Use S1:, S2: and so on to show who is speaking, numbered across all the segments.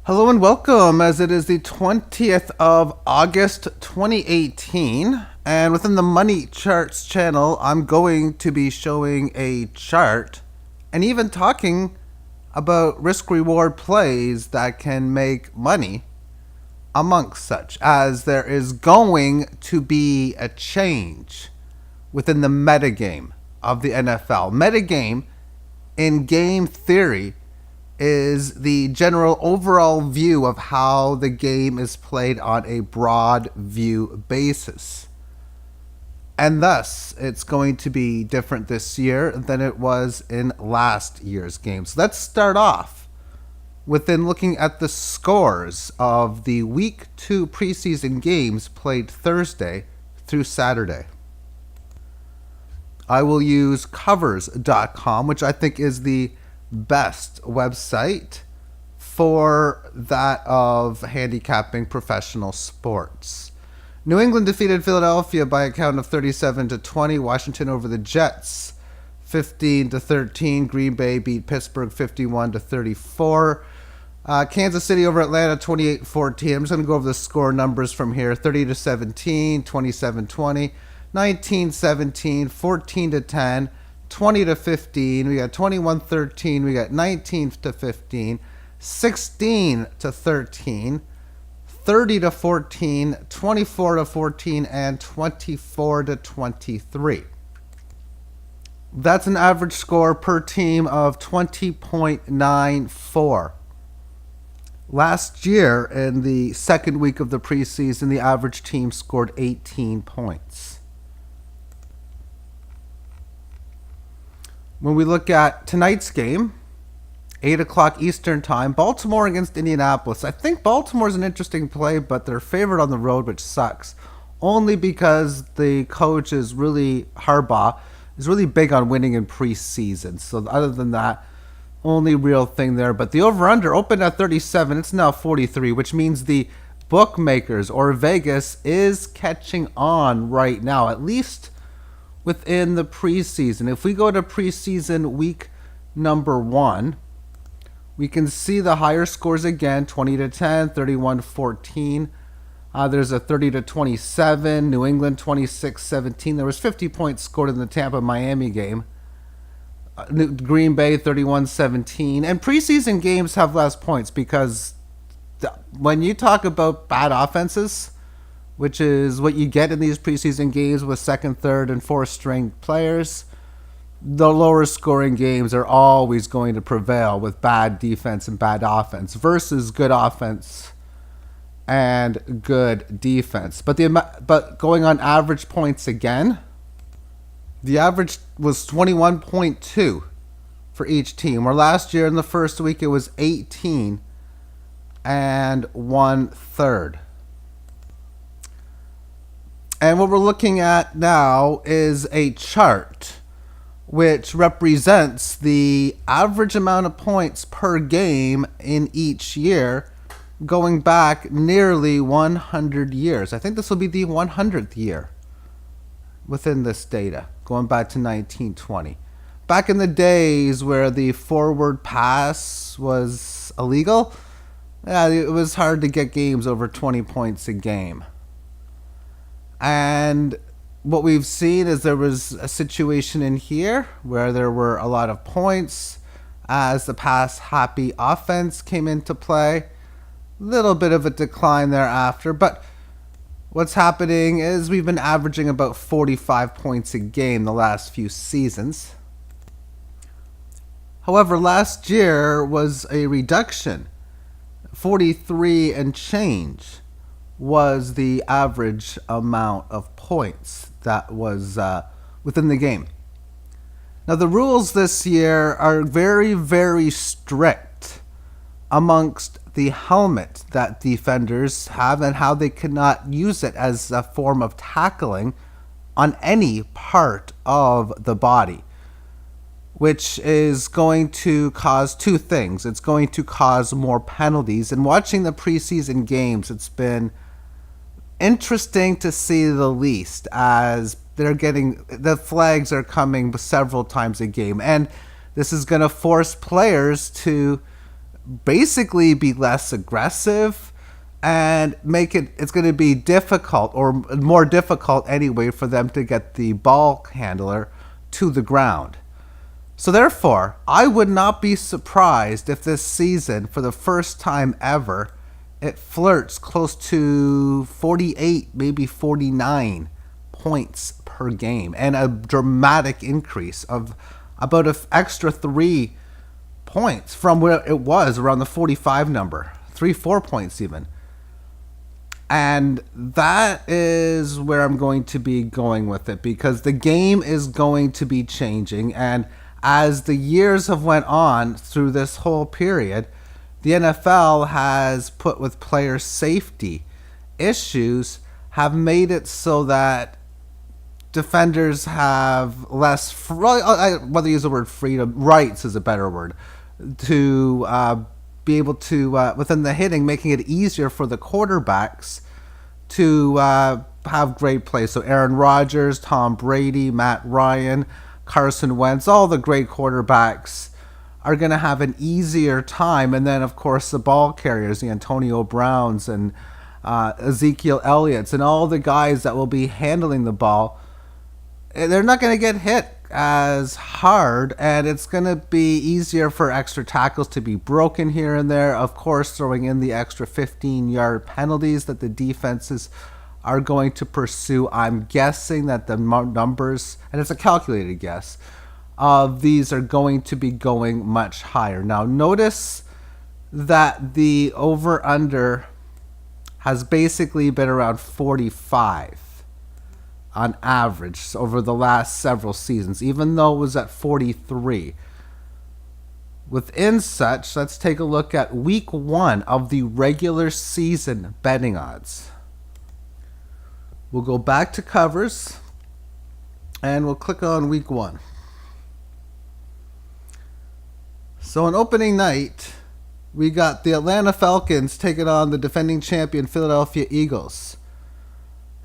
S1: Hello and welcome, as it is the 20th of August 2018. And within the Money Charts channel, I'm going to be showing a chart and even talking about risk reward plays that can make money amongst such, as there is going to be a change within the metagame of the NFL. Metagame in game theory is the general overall view of how the game is played on a broad view basis. And thus, it's going to be different this year than it was in last year's game. So let's start off within looking at the scores of the Week 2 preseason games played Thursday through Saturday. I will use covers.com, which I think is the best website for that of handicapping professional sports. New England defeated Philadelphia by a count of 37-20. Washington over the Jets 15-13. Green Bay beat Pittsburgh 51-34. Kansas City over Atlanta 28-14. I'm just going to go over the score numbers from here. 30-17, 27-20, 19-17, 14-10, 20-15, we got 21-13, we got 19-15, 16-13, 30-14, 24-14, and 24-23. That's an average score per team of 20.94. Last year, in the second week of the preseason, the average team scored 18 points. When we look at tonight's game, 8 o'clock Eastern time, Baltimore against Indianapolis. I think Baltimore's an interesting play, but they're favored on the road, which sucks. Only because the coach is really, Harbaugh, is really big on winning in preseason. So other than that, only real thing there. But the over-under opened at 37. It's now 43, which means the bookmakers or Vegas is catching on right now, at least within the preseason. If we go to preseason week number 1, we can see the higher scores again, 20-10, 31-14. There's a 30-27, New England 26-17. There was 50 points scored in the Tampa-Miami game. Green Bay 31-17. And preseason games have less points because when you talk about bad offenses, which is what you get in these preseason games with second, third, and fourth string players, the lower scoring games are always going to prevail with bad defense and bad offense versus good offense and good defense. But going on average points again, the average was 21.2 for each team, where last year in the first week it was 18 and 1/3. And what we're looking at now is a chart which represents the average amount of points per game in each year going back nearly 100 years. I think this will be the 100th year within this data, going back to 1920. Back in the days where the forward pass was illegal, it was hard to get games over 20 points a game. And what we've seen is there was a situation in here where there were a lot of points as the pass-happy offense came into play. Little bit of a decline thereafter, but what's happening is we've been averaging about 45 points a game the last few seasons. However, last year was a reduction. 43 and change was the average amount of points that was within the game. Now, the rules this year are very, very strict amongst the helmet that defenders have and how they cannot use it as a form of tackling on any part of the body, which is going to cause two things. It's going to cause more penalties. And watching the preseason games, it's been interesting to see the least, as the flags are coming several times a game. And this is going to force players to basically be less aggressive and it's going to be difficult, or more difficult anyway, for them to get the ball handler to the ground. So therefore, I would not be surprised if this season, for the first time ever, it flirts close to 48, maybe 49 points per game, and a dramatic increase of about an extra 3 points from where it was around the 45 number, 4 points even. And that is where I'm going to be going with it, because the game is going to be changing, and as the years have went on through this whole period, the NFL has put with player safety issues, have made it so that defenders have less, whether you use the word freedom, rights is a better word, to be able to, within the hitting, making it easier for the quarterbacks to have great plays. So Aaron Rodgers, Tom Brady, Matt Ryan, Carson Wentz, all the great quarterbacks are going to have an easier time. And then, of course, the ball carriers, the Antonio Browns and Ezekiel Elliott's, and all the guys that will be handling the ball, they're not going to get hit as hard, and it's going to be easier for extra tackles to be broken here and there. Of course, throwing in the extra 15-yard penalties that the defenses are going to pursue. I'm guessing that the numbers, and it's a calculated guess, of these are going to be going much higher. Now, notice that the over-under has basically been around 45 on average over the last several seasons, even though it was at 43. Within such, let's take a look at week 1 of the regular season betting odds. We'll go back to covers, and we'll click on week 1. So on opening night, we got the Atlanta Falcons taking on the defending champion Philadelphia Eagles.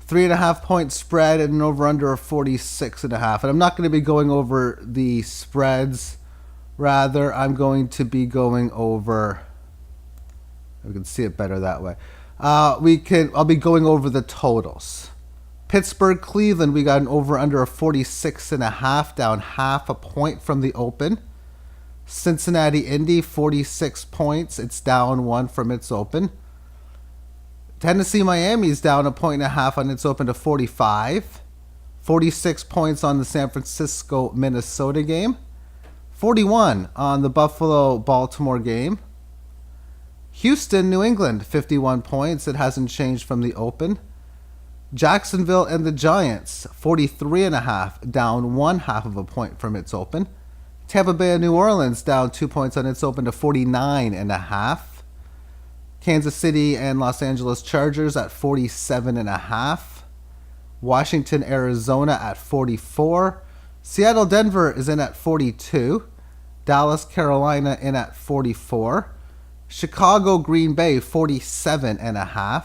S1: 3.5 point spread and an over-under of 46.5. And I'm not going to be going over the spreads. Rather, I'm going to be going over, we can see it better that way. I'll be going over the totals. Pittsburgh, Cleveland, we got an over-under of 46.5, down 0.5 point from the open. Cincinnati, Indy, 46 points. It's down 1 from its open. Tennessee, Miami's down 1.5 points on its open to 45. 46 points on the San Francisco, Minnesota game. 41 on the Buffalo, Baltimore game. Houston, New England, 51 points. It hasn't changed from the open. Jacksonville and the Giants, 43.5, down 0.5 point from its open. Tampa Bay and New Orleans down 2 points on its open to 49.5. Kansas City and Los Angeles Chargers at 47.5. Washington, Arizona at 44. Seattle, Denver is in at 42. Dallas, Carolina in at 44. Chicago, Green Bay, 47.5.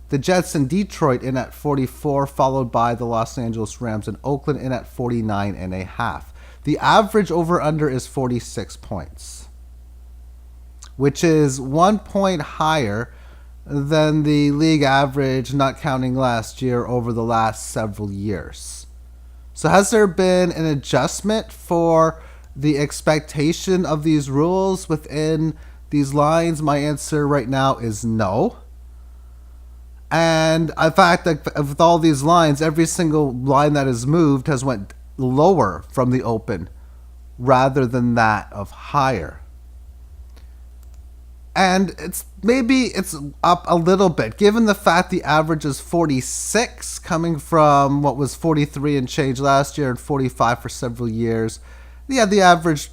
S1: The Jets and Detroit in at 44, followed by the Los Angeles Rams and Oakland in at 49.5. The average over-under is 46 points, which is 1 point higher than the league average, not counting last year, over the last several years. So has there been an adjustment for the expectation of these rules within these lines? My answer right now is no. And in fact, with all these lines, every single line that has moved has went lower from the open rather than that of higher. And it's up a little bit, given the fact the average is 46, coming from what was 43 and change last year and 45 for several years. Yeah, the average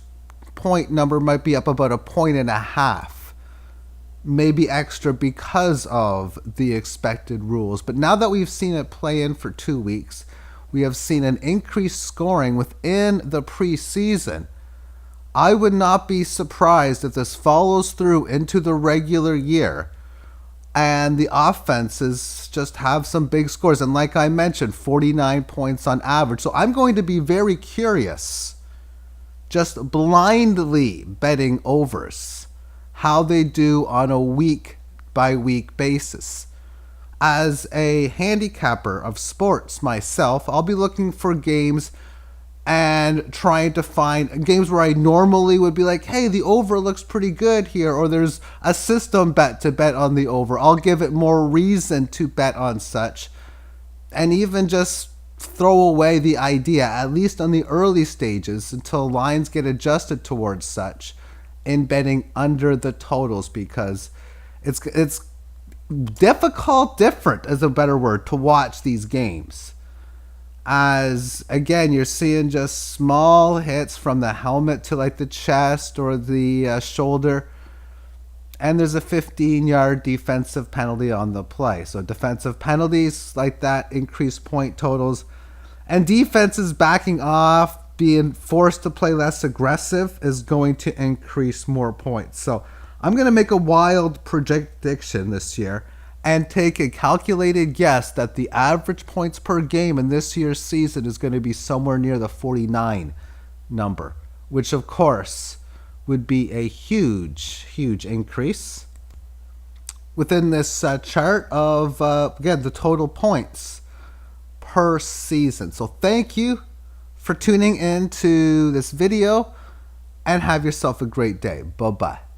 S1: point number might be up about 1.5 points, maybe extra, because of the expected rules. But now that we've seen it play in for 2 weeks, we have seen an increased scoring within the preseason. I would not be surprised if this follows through into the regular year and the offenses just have some big scores. And like I mentioned, 49 points on average. So I'm going to be very curious, just blindly betting overs, how they do on a week by week basis. As a handicapper of sports myself, I'll be looking for games and trying to find games where I normally would be like, hey, the over looks pretty good here, or there's a system bet to bet on the over. I'll give it more reason to bet on such, and even just throw away the idea, at least on the early stages, until lines get adjusted towards such, in betting under the totals, because it's different is a better word, to watch these games. As again, you're seeing just small hits from the helmet to like the chest or the shoulder, and there's a 15-yard defensive penalty on the play. So defensive penalties like that increase point totals, and defenses backing off, being forced to play less aggressive, is going to increase more points. So I'm going to make a wild prediction this year and take a calculated guess that the average points per game in this year's season is going to be somewhere near the 49 number, which of course would be a huge increase within this chart of, again, the total points per season. So thank you for tuning in to this video, and have yourself a great day. Bye-bye.